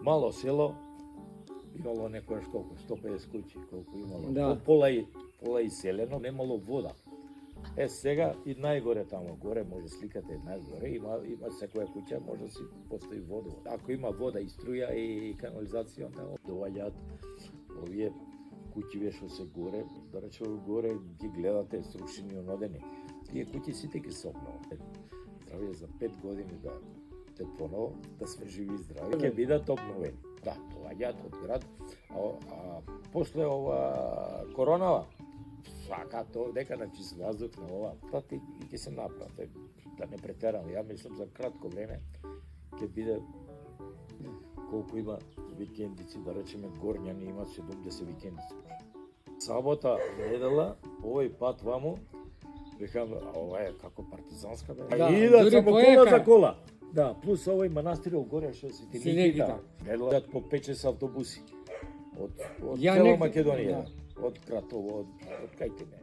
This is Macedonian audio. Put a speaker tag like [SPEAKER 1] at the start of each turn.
[SPEAKER 1] мало село, имало некојаш колку, 150 куќи, колку имало.
[SPEAKER 2] Да.
[SPEAKER 1] Пола иселено, немало вода. Сега и најгоре тамо, горе може сликате најгоре, има секоја куќа, може да си постои водовод. Ако има вода и струја и канализација, onda доаѓаат овие куќи што се горе, да речеме горе ги гледате срушени онодени. Тие куќи сите ги се обноват. Здравје за 5 години да те поново, да сме живи и здрави, ќе бидат обновени. Да, доаѓаат од град, а после ова коронава, свака тоа дека на чист воздух на ова, тати ќе се направи, да не претерам. Ја мислам за кратко време ќе биде колку има викендици, да речеме Горњани има 70 викендици. Сабота, недела, овој пат ваму, викам, ова е како партизанска бе.
[SPEAKER 2] Да,
[SPEAKER 1] идат
[SPEAKER 2] дури
[SPEAKER 1] само кола
[SPEAKER 2] поека.
[SPEAKER 1] за кола. Да, плюс овој манастиров горе што се
[SPEAKER 2] Свети
[SPEAKER 1] Никита.
[SPEAKER 2] Никита.
[SPEAKER 1] Недела по 5-6 автобуси од
[SPEAKER 2] Ја
[SPEAKER 1] цела
[SPEAKER 2] нек-
[SPEAKER 1] Македонија,
[SPEAKER 2] да.
[SPEAKER 1] од Кратово, од кај ти не.